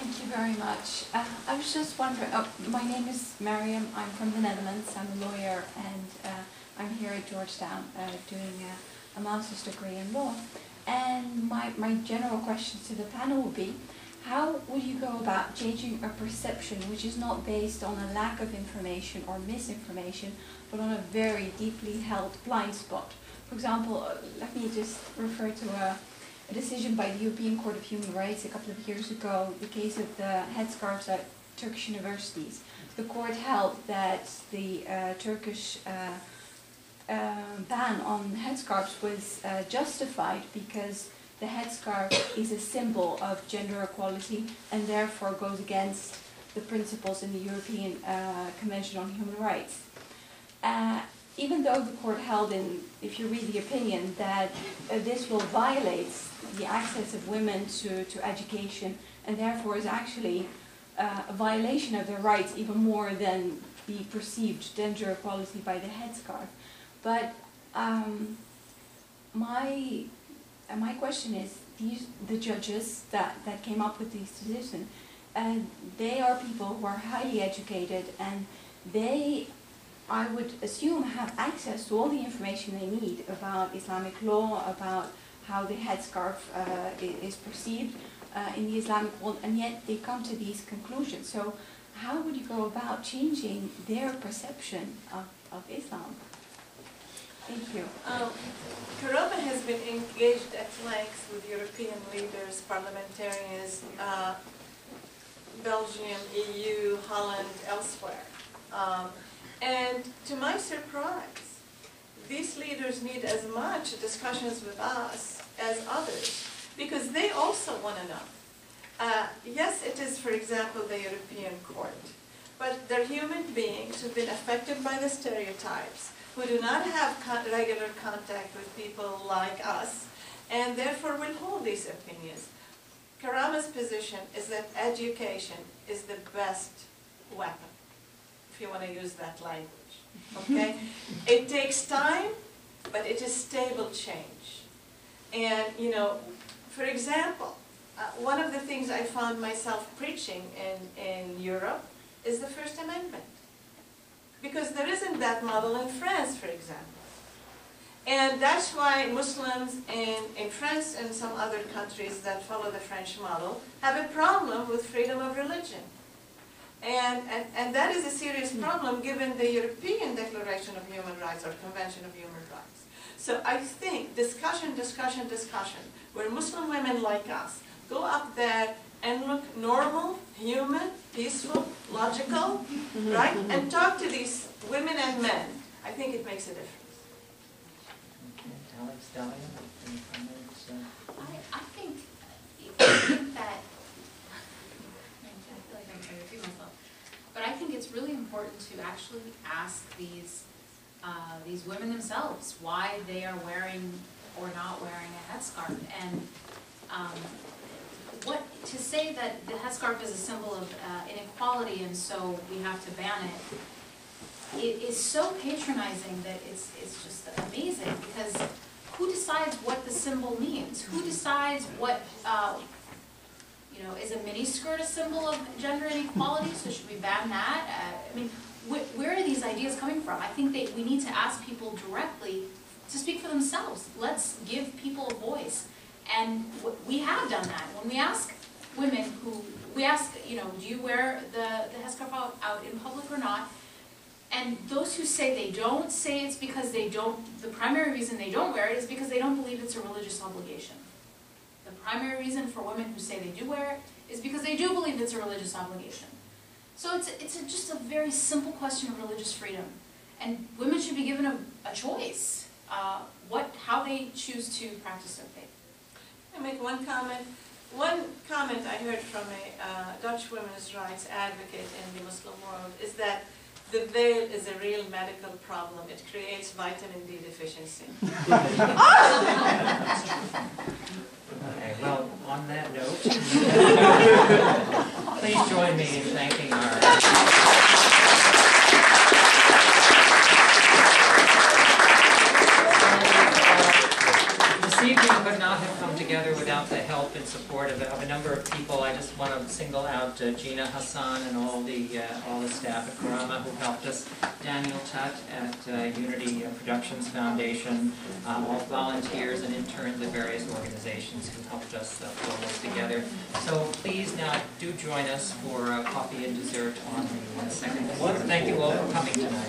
Thank you very much. I was just wondering, my name is Mariam, I'm from the Netherlands, I'm a lawyer, and I'm here at Georgetown doing a master's degree in law. And my general question to the panel would be, how would you go about changing a perception which is not based on a lack of information or misinformation, but on a very deeply held blind spot? For example, let me just refer to a decision by the European Court of Human Rights a couple of years ago, the case of the headscarves at Turkish universities. The court held that the Turkish ban on headscarves was justified because the headscarf is a symbol of gender equality and therefore goes against the principles in the European Convention on Human Rights. Even though the court held in, if you read the opinion, that this will violate the access of women to education and therefore is actually a violation of their rights even more than the perceived gender equality by the headscarf. But my question is, the judges that came up with these decisions, they are people who are highly educated, and they, I would assume, have access to all the information they need about Islamic law, about how the headscarf is perceived in the Islamic world, and yet they come to these conclusions. So how would you go about changing their perception of Islam? Thank you. Karamah has been engaged at length with European leaders, parliamentarians, Belgium, EU, Holland, elsewhere. And to my surprise, these leaders need as much discussions with us as others, because they also want to know. Yes, it is, for example, the European Court, but they're human beings who've been affected by the stereotypes, who do not have regular contact with people like us, and therefore will hold these opinions. Karamah's position is that education is the best weapon, if you want to use that language, okay? It takes time, but it is stable change. And, you know, for example, one of the things I found myself preaching in Europe is the First Amendment. Because there isn't that model in France, for example. And that's why Muslims in France and some other countries that follow the French model have a problem with freedom of religion. And that is a serious problem given the European Declaration of Human Rights or Convention of Human Rights. So I think discussion, where Muslim women like us go up there and look normal, human, peaceful, logical, right? And talk to these women and men. I think it makes a difference. Okay, Alex, Dalia, any comments? I think that, I feel like I'm trying to repeat myself, but I think it's really important to actually ask these women themselves why they are wearing or not wearing a headscarf. And to say that the headscarf is a symbol of inequality and so we have to ban it is so patronizing that it's just amazing, because who decides what the symbol means? Who decides what, you know, is a miniskirt a symbol of gender inequality, so should we ban that? I mean, where are these ideas coming from? I think we need to ask people directly to speak for themselves. Let's give people a voice. And we have done that. When we ask women we ask, you know, do you wear the headscarf out in public or not? And those who say they don't, say it's because they don't, the primary reason they don't wear it is because they don't believe it's a religious obligation. The primary reason for women who say they do wear it is because they do believe it's a religious obligation. So it's just a very simple question of religious freedom. And women should be given a choice, how they choose to practice their faith. I make one comment. One comment I heard from a Dutch women's rights advocate in the Muslim world is that the veil is a real medical problem. It creates vitamin D deficiency. Okay, well, on that note, please join me in thanking our... This evening could not have come together without the help and support support of a number of people. I just want to single out Gina Hassan and all the staff at Karamah who helped us, Daniel Tutt at Unity Productions Foundation, all volunteers and interns at various organizations who helped us pull this together. So please now do join us for coffee and dessert on the second floor. Thank you all for coming tonight.